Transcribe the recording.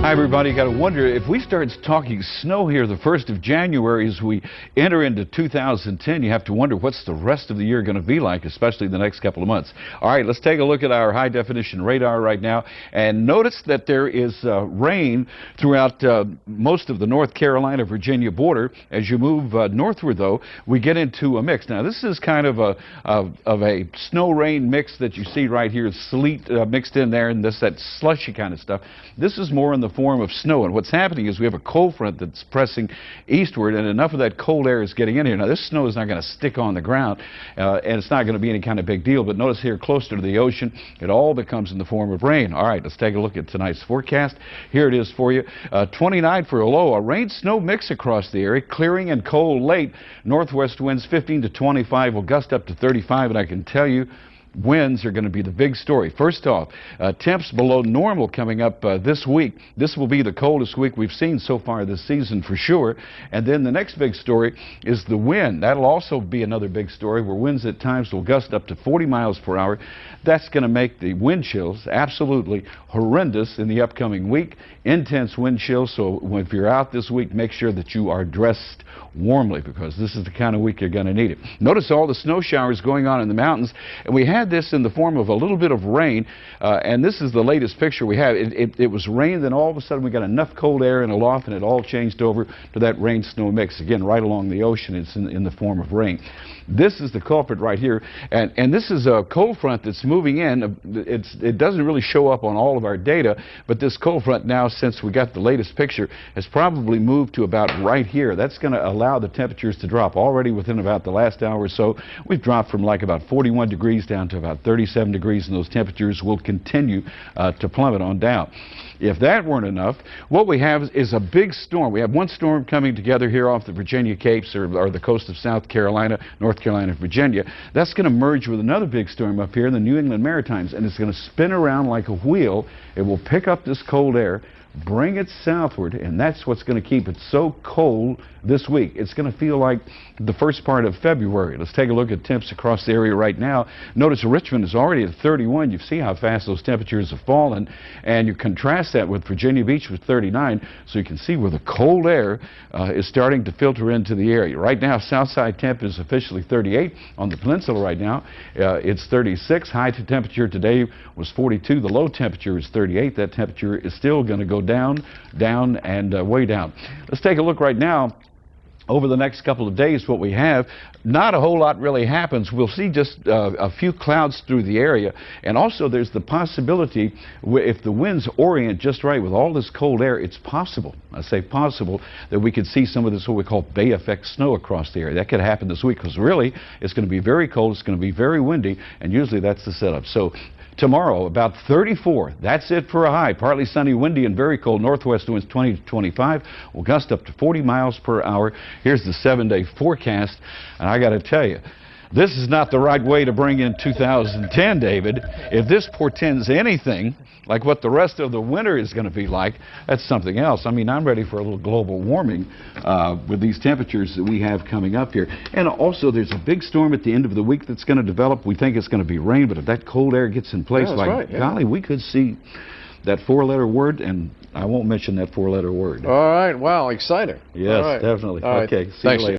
Hi, everybody. Got to wonder if we start talking snow here the 1st of January as we enter into 2010, you have to wonder what's the rest of the year going to be like, especially the next couple of months. All right, let's take a look at our high definition radar right now and notice that there is rain throughout most of the North Carolina, Virginia border. As you move northward, though, we get into a mix. Now, this is kind of a snow rain mix that you see right here, sleet mixed in there, and that slushy kind of stuff. This is more in the form of snow, and what's happening is we have a cold front that's pressing eastward, and enough of that cold air is getting in here. Now, this snow is not going to stick on the ground, and it's not going to be any kind of big deal, but notice here closer to the ocean, it all becomes in the form of rain. All right, let's take a look at tonight's forecast. Here it is for you. 29 for a low, a rain-snow mix across the area, clearing and cold late. Northwest winds 15 to 25 will gust up to 35, and I can tell you, winds are going to be the big story. First off, temps below normal coming up this week. This will be the coldest week we've seen so far this season for sure. And then the next big story is the wind. That'll also be another big story where winds at times will gust up to 40 miles per hour. That's going to make the wind chills absolutely horrendous in the upcoming week. Intense wind chills, so if you're out this week, make sure that you are dressed warmly because this is the kind of week you're going to need it. Notice all the snow showers going on in the mountains, and we had this in the form of a little bit of rain, and this is the latest picture we have. It was rain, then all of a sudden we got enough cold air in aloft, and it all changed over to that rain-snow mix. Again, right along the ocean, it's in the form of rain. This is the culprit right here, and this is a cold front that's moving in. It doesn't really show up on all of our data, but this cold front now, since we got the latest picture, has probably moved to about right here. That's going to allow the temperatures to drop. Already within about the last hour or so, we've dropped from like about 41 degrees down to about 37 degrees, and those temperatures will continue to plummet on down. If that weren't enough, what we have is a big storm. We have one storm coming together here off the Virginia Capes or the coast of South Carolina, North Carolina, Virginia. That's going to merge with another big storm up here in the New England Maritimes, and it's going to spin around like a wheel. It will pick up this cold air, bring it southward, and that's what's going to keep it so cold this week. It's going to feel like the first part of February. Let's take a look at temps across the area right now. Notice Richmond is already at 31. You see how fast those temperatures have fallen, and you contrast that with Virginia Beach with 39, so you can see where the cold air is starting to filter into the area. Right now, Southside temp is officially 38. On the peninsula right now, it's 36. High temperature today was 42. The low temperature is 38. That temperature is still going to go down, and way down. Let's take a look right now. Over the next couple of days, what we have, not a whole lot really happens. We'll see just a few clouds through the area. And also there's the possibility, if the winds orient just right with all this cold air, it's possible, I say possible, that we could see some of this what we call Bay effect snow across the area. That could happen this week because really it's going to be very cold, it's going to be very windy, and usually that's the setup. So tomorrow, about 34. That's it for a high. Partly sunny, windy, and very cold. Northwest winds 20 to 25. Will gust up to 40 miles per hour. Here's the 7-day forecast. And I got to tell you, this is not the right way to bring in 2010, David. If this portends anything like what the rest of the winter is going to be like, that's something else. I mean, I'm ready for a little global warming with these temperatures that we have coming up here. And also, there's a big storm at the end of the week that's going to develop. We think it's going to be rain, but if that cold air gets in place, golly, we could see that 4-letter word, and I won't mention that 4-letter word. All right. Wow, exciting. Yes, right. definitely. All right. Okay, see Thanks, you later.